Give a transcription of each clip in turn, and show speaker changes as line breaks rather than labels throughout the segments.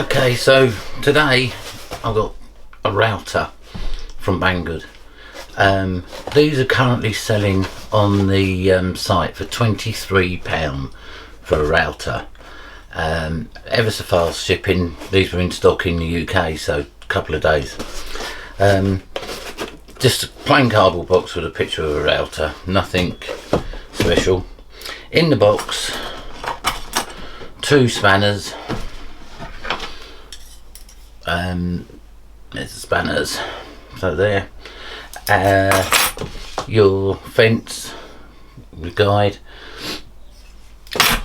Okay, so today I've got a router from Banggood. These are currently selling on the site for £23 for a router. Ever so fast shipping. These were in stock in the UK, so a couple of days. Just a plain cardboard box with a picture of a router, nothing special. In the box, 2 spanners. There's the spanners, so there. Your fence, the guide.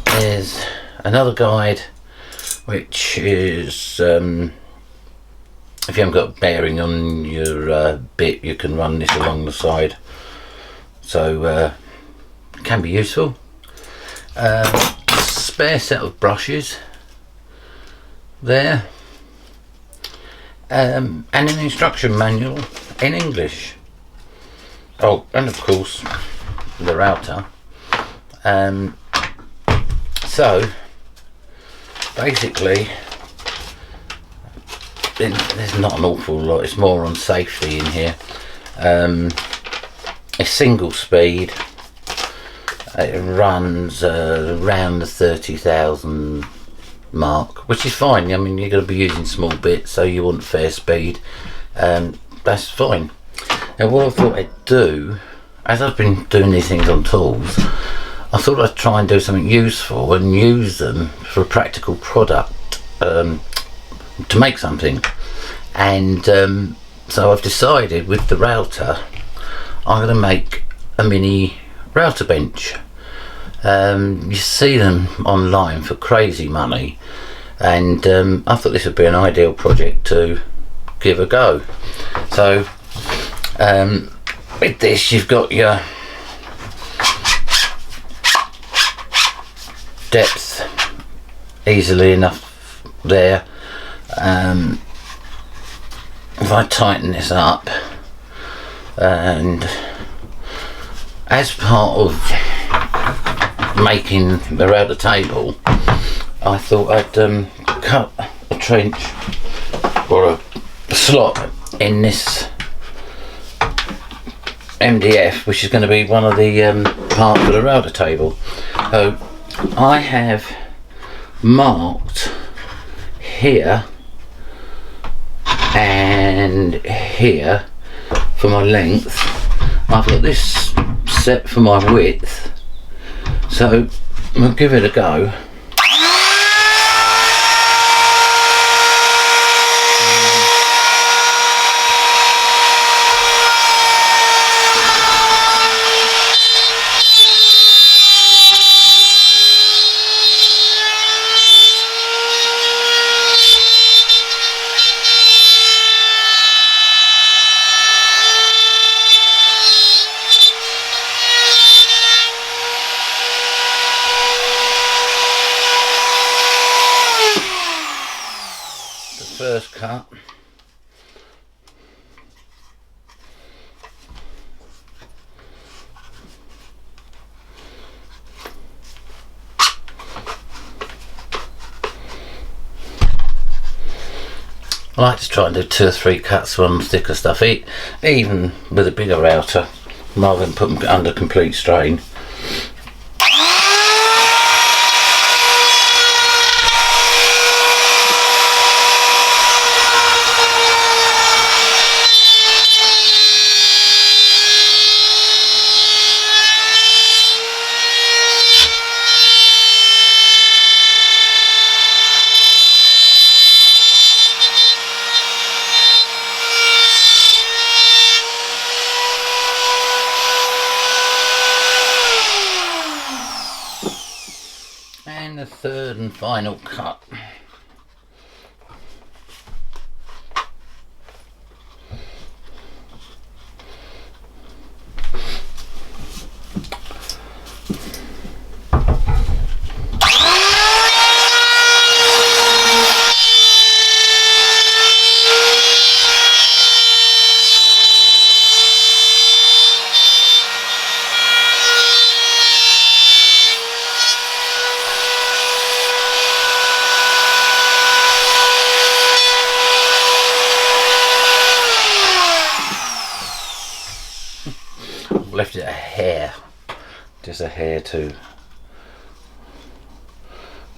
There's another guide, which is if you haven't got a bearing on your bit, you can run this along the side, so it can be useful. Spare set of brushes there. And an instruction manual in English. Oh, and of course the router. So basically there's not an awful lot, it's more on safety in here. It's single speed. It runs around the 30,000 mark, which is fine. I mean, you're going to be using small bits, so you want fair speed. That's fine. Now what I thought I'd do, as I've been doing these things on tools, I thought I'd try and do something useful and use them for a practical product, to make something. And so I've decided with the router I'm going to make a mini router bench. You see them online for crazy money, and I thought this would be an ideal project to give a go. So with this, you've got your depth easily enough there. If I tighten this up, and as part of making the router table, I thought I'd cut a trench or a slot in this MDF, which is going to be one of the parts of the router table. So I have marked here and here for my length. I've got this set for my width, so we'll give it a go. First cut. I like to try and do 2 or 3 cuts on thicker stuff, even with a bigger router, rather than put them under complete strain. And the third and final cut. a hair, just a hair to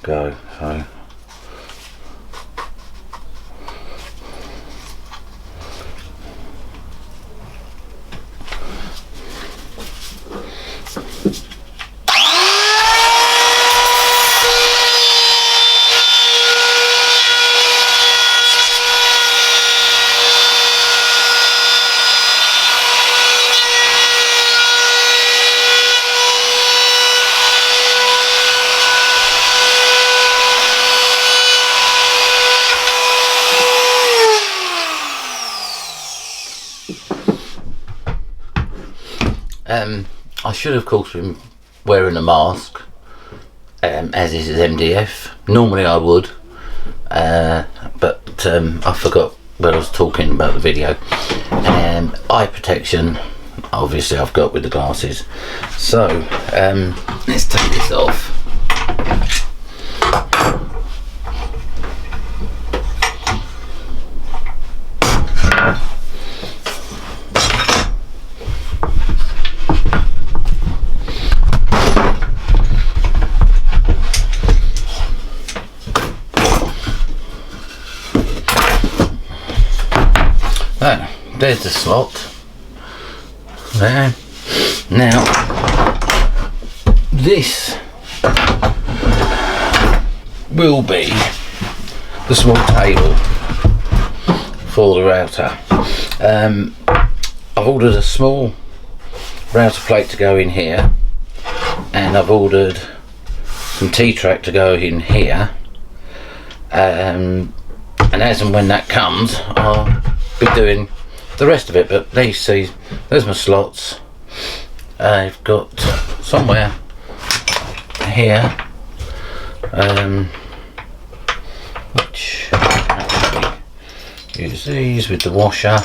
go. So I should of course been wearing a mask, as this is MDF. Normally I would, but I forgot when I was talking about the video. Eye protection, obviously I've got with the glasses. So let's take this off. There's the slot there. Now this will be the small table for the router. I've ordered a small router plate to go in here, and I've ordered some T-track to go in here, and as and when that comes I'll be doing the rest of it. But there you see, there's my slots. I've got somewhere here which use these with the washer.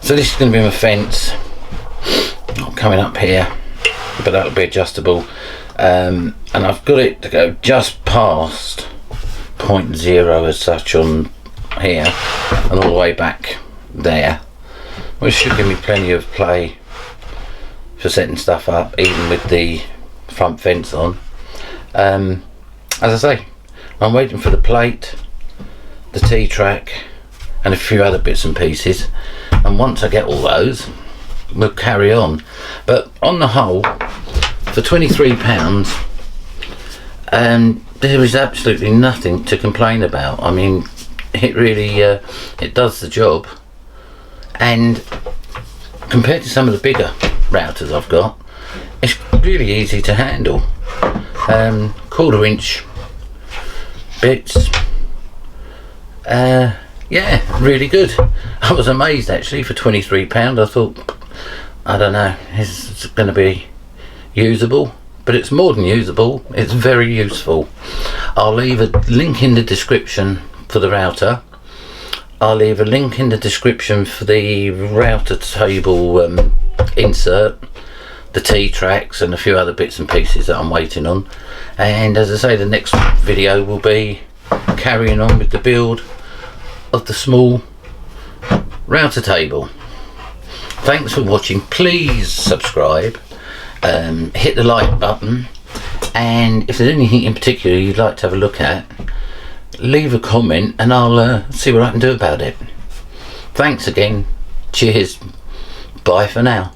So this is going to be my fence coming up here, but that'll be adjustable. And I've got it to go just past 0.0 as such on here and all the way back there, which should give me plenty of play for setting stuff up, even with the front fence on. As I say, I'm waiting for the plate, the T-track and a few other bits and pieces, and once I get all those we'll carry on. But on the whole, for £23, there is absolutely nothing to complain about. I mean, it really it does the job, and compared to some of the bigger routers I've got, it's really easy to handle. 1/4 inch bits, yeah, really good. I was amazed actually. For £23 I thought, I don't know, it's going to be usable, but it's more than usable, it's very useful. I'll leave a link in the description for the router. I'll leave a link in the description for the router table insert, the T-tracks and a few other bits and pieces that I'm waiting on. And as I say, the next video will be carrying on with the build of the small router table. Thanks for watching. Please subscribe, hit the like button, and if there's anything in particular you'd like to have a look at, leave a comment and I'll see what I can do about it. Thanks again. Cheers. Bye for now.